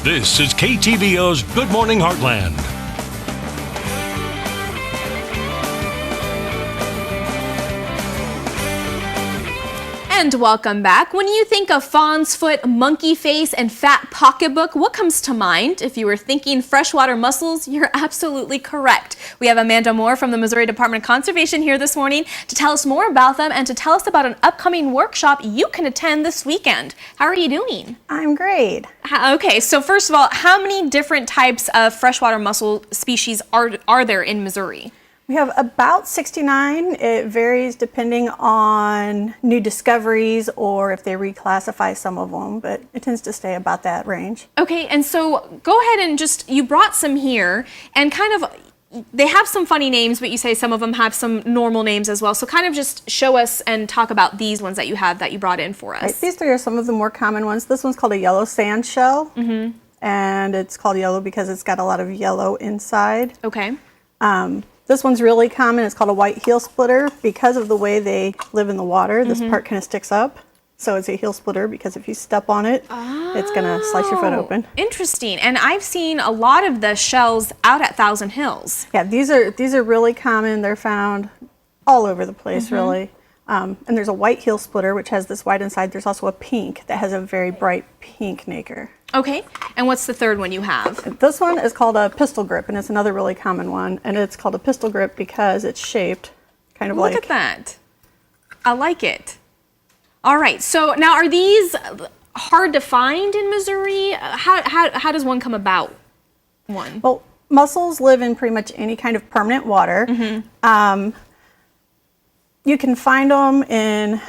This is KTVO's Good Morning Heartland. And welcome back. When you think of fawn's foot, monkey face, and fat pocketbook, what comes to mind? If you were thinking freshwater mussels, you're absolutely correct. We have Amanda Moore from the Missouri Department of Conservation here this morning to tell us more about them and to tell us about an upcoming workshop you can attend this weekend. How are you doing? I'm great. Okay, so first of all, how many different types of freshwater mussel species are there in Missouri? We have about 69. It varies depending on new discoveries or if they reclassify some of them, but it tends to stay about that range. Okay, and so go ahead and you brought some here and they have some funny names, but you say some of them have some normal names as well. So kind of just show us and talk about these ones that you have that you brought in for us. Right, these three are some of the more common ones. This one's called a yellow sand shell, and it's called yellow because it's got a lot of yellow inside. Okay. This one's really common. It's called a white heel splitter because of the way they live in the water. This part kind of sticks up. So it's a heel splitter because if you step on it, it's going to slice your foot open. Interesting. And I've seen a lot of the shells out at Thousand Hills. Yeah, these are really common. They're found all over the place, really. And there's a white heel splitter, which has this white inside. There's also a pink that has a very bright pink nacre. Okay. And what's the third one you have? This one is called a pistol grip, and it's another really common one. And it's called a pistol grip because it's shaped kind of like... Look at that. I like it. All right. So now, are these hard to find in Missouri? How does one come about? Well, mussels live in pretty much any kind of permanent water. You can find them in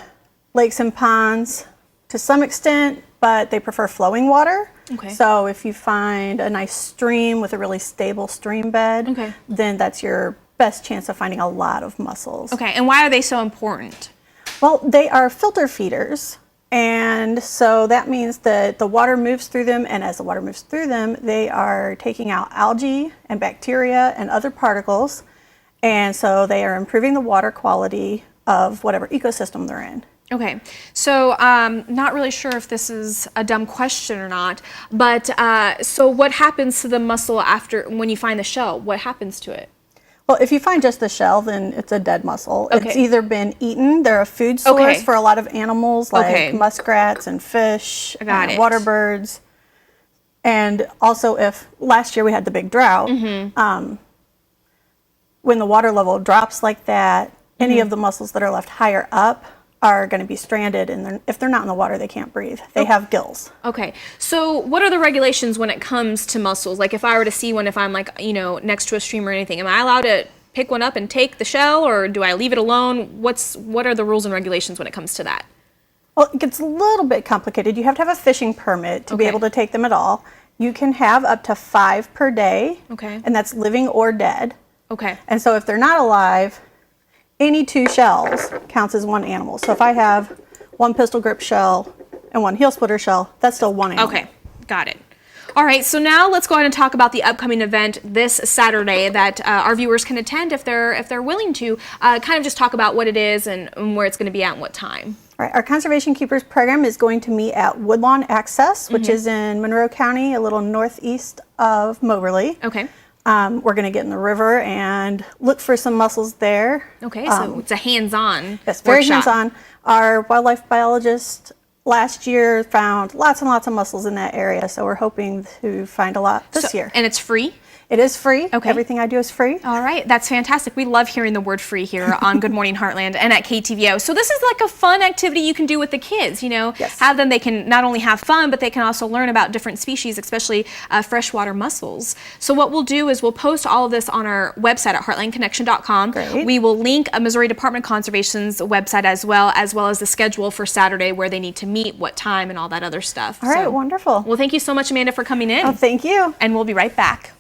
lakes and ponds to some extent, but they prefer flowing water. Okay. So if you find a nice stream with a really stable stream bed, then that's your best chance of finding a lot of mussels. Okay, and why are they so important? Well, they are filter feeders, and so that means that the water moves through them, and as the water moves through them, they are taking out algae and bacteria and other particles, and so they are improving the water quality of whatever ecosystem they're in. Okay, so not really sure if this is a dumb question or not, but so what happens to the mussel when you find the shell? What happens to it? Well, if you find just the shell, then it's a dead mussel. Okay. It's either been eaten. They're a food source for a lot of animals like muskrats and fish, and water birds. And also if last year we had the big drought, when the water level drops like that, any of the mussels that are left higher up are going to be stranded, and if they're not in the water, they can't breathe. They have gills. Okay, so what are the regulations when it comes to mussels? Like if I were to see one, if I'm like, next to a stream or anything, am I allowed to pick one up and take the shell, or do I leave it alone? What are the rules and regulations when it comes to that? Well, it gets a little bit complicated. You have to have a fishing permit to be able to take them at all. You can have up to 5 per day, and that's living or dead. Okay. And so if they're not alive, any 2 shells counts as 1 animal. So if I have 1 pistol grip shell and 1 heel splitter shell, that's still 1 animal. Okay, got it. All right, so now let's go ahead and talk about the upcoming event this Saturday that our viewers can attend if they're willing to. Kind of just talk about what it is and where it's going to be at and what time. All right, our Conservation Keepers program is going to meet at Woodlawn Access, which is in Monroe County, a little northeast of Moberly. Okay. We're going to get in the river and look for some mussels there. Okay, so it's a hands-on Yes, very workshop. hands-on. Our wildlife biologist last year found lots and lots of mussels in that area, so we're hoping to find a lot this year. And it's free? It is free. Okay. Everything I do is free. All right. That's fantastic. We love hearing the word free here on Good Morning Heartland and at KTVO. So this is like a fun activity you can do with the kids, Yes. Have them, they can not only have fun, but they can also learn about different species, especially freshwater mussels. So what we'll do is we'll post all of this on our website at heartlandconnection.com. Great. We will link a Missouri Department of Conservation's website as well as the schedule for Saturday where they need to meet, what time, and all that other stuff. All right, wonderful. Well, thank you so much, Amanda, for coming in. Oh, thank you. And we'll be right back.